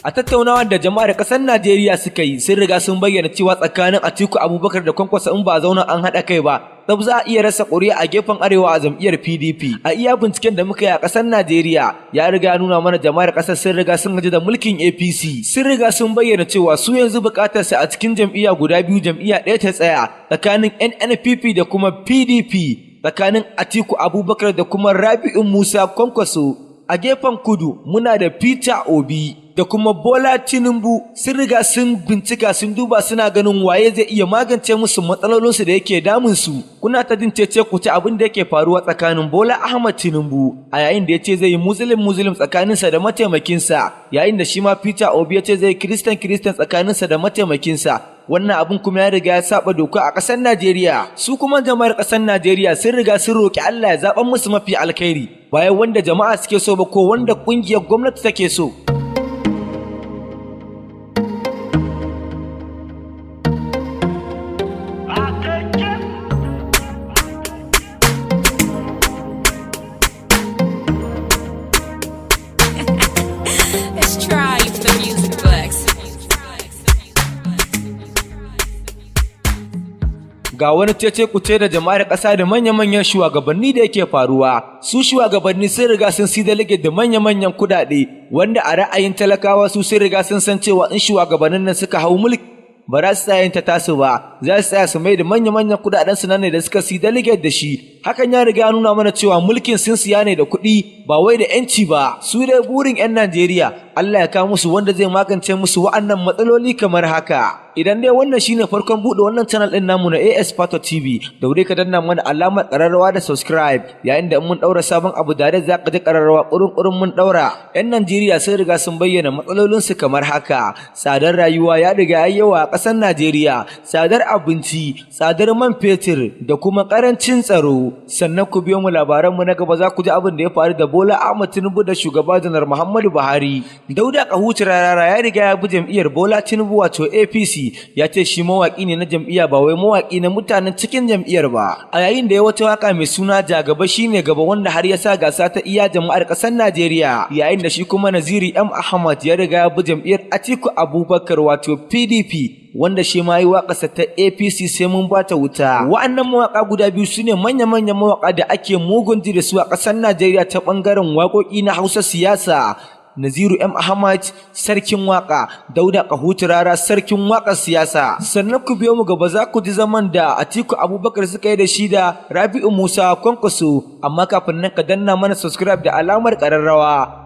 A tattaunawar da jama'ar ƙasar Najeriya suka yi sun riga sun bayyana cewa tsakanin Atiku Abubakar da Kwankwaso in ba zauna an haɗa kai ba, tsaf za a iya rasa ƙuri'a a gefen arewa a jam'iyyar PDP. A iya binciken da muka yi a ƙasar Najeriya ya riga nuna mana jama'ar ƙasar sun riga sun gaji da mulkin APC. Sun riga sun bayyana cewa su yanzu buƙatar su a cikin jam'iyya guda biyu jam'iyya ɗaya ta tsaya tsakanin NNPP da kuma PDP, tsakanin Atiku Abubakar da kuma Rabi'u Musa Kwankwaso. A gefen kudu muna da Peter Obi da kuma Bola Tinubu. Sun riga sun bincika sun duba suna ganin waye zai iya magance musu matsalolinsu da yake damun su. Kuna ta jin cece ku ci abin da yake faruwa tsakanin Bola Ahmed Tinubu a yayin da yace zai yi Muslim tsakaninsa da mataimakinsa, yayin da shi ma Peter Obi yace zai yi Christian tsakaninsa da mataimakinsa. Wannan abin kuma ya riga ya saba doka a ƙasar Najeriya. Su kuma jama'ar ƙasar Najeriya sun riga sun roki Allah ya zaɓa musu mafi alkhairi, bayan wanda jama'a suke so ba ko wanda ƙungiyar gwamnati take so. Ga wani cece kuce da jama'ar ƙasa da manya-manyan shugabanni da yake faruwa. Su shugabanni sun riga sun si delegate da manya-manyan kudade, wanda a ra'ayin talakawa su sun riga sun san cewa in shugabannin nan suka hau mulki ba za su tsaya ta tasu ba, za su tsaya su mai da manya-manyan kudaden su nan ne da suka si delegate da shi. Hakan ya riga nuna mana cewa mulkin sun siya ne da kuɗi ba wai da yanci ba. Su dai burin 'yan Najeriya Allah ya kawo musu wanda zai magance musu wa'annan matsaloli kamar haka. Idan dai wannan shine farkon buɗe wannan channel ɗin namu na AS Pato TV, da wuri ka danna mana alamar ƙararrawa da subscribe, yayin da in mun ɗaura sabon abu da za ka ji ƙararrawa ƙurin mun ɗaura. 'Yan Najeriya sun riga sun bayyana matsalolinsu kamar haka. Tsadar rayuwa ya riga ya yawa a ƙasar Najeriya, tsadar abinci, tsadar man fetur da kuma ƙarancin tsaro. Sannan ku biyo mu labaranmu na gaba za ku ji abin da ya faru da Bola Ahmed Tinubu da shugaba Janar Muhammadu Buhari. Dauda Kahutu Rarara ya riga ya bi jam'iyyar Bola Tinubu wato APC, ya ce shi mawaƙi ne na jam'iyya ba wai mawaƙi na mutanen cikin jam'iyyar ba. A yayin da ya wata waka mai suna Jagaba shine gaba, wanda har ya sa gasa ta iya jama'ar ƙasar Najeriya, yayin da shi kuma Naziri M Ahmad ya riga ya bi jam'iyyar Atiku Abubakar wato PDP, wanda shi ma yi waƙarsa ta APC sai mun bata wuta. Wa'annan mawaƙa guda biyu su ne manya-manyan mawaƙa da ake mugun ji da su a ƙasar Najeriya ta ɓangaren waƙoƙi na Hausa siyasa. Naziru M Ahmad sarkin waka, Dauda Kahutu Rara sarkin wakar siyasa. Sannan ku biyo mu gaba za ku ji zaman da Atiku Abubakar suka yi da shi da Rabi'u Musa Kwankwaso. Amma kafin nan ka danna mana subscribe da alamar ƙararrawa.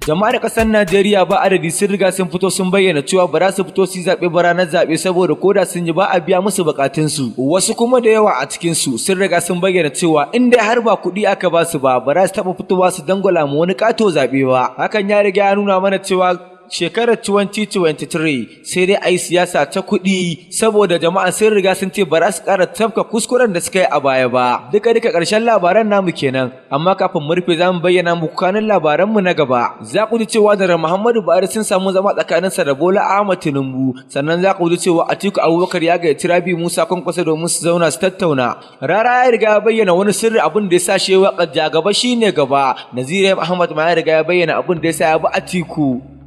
Jama'ar ƙasar Najeriya ba adadi sun riga sun fito sun bayyana cewa ba za su fito su zaɓe ba ranar zaɓe, saboda koda sun yi ba a biya musu buƙatunsu. Wasu kuma da yawa a cikinsu sun riga sun bayyana cewa in dai har ba kuɗi aka ba su ba za su taɓa fitowa su dangwala ma wani ƙato zaɓe ba. Hakan ya riga ya nuna mana cewa shekarar 2023 sai dai a yi siyasa ta kuɗi, saboda jama'a sun riga sun ce ba za su ƙara tafka kuskuren da suka yi a baya ba. Duka ƙarshen labaran namu kenan, amma kafin mu rufe za mu bayyana muku kanin labaranmu na gaba. Za ku ji cewa da Muhammadu Buhari sun samu zama tsakaninsa da Bola Ahmed Tinubu, sannan za ku ji cewa Atiku Abubakar ya gayyaci Rabi'u Musa Kwankwaso domin su zauna su tattauna. Rara ya riga ya bayyana wani sirri abin da ya sa shi waƙar Jagaba shine gaba. Naziru Ahmad ma ya riga ya bayyana abin da ya sa ya bi Atiku.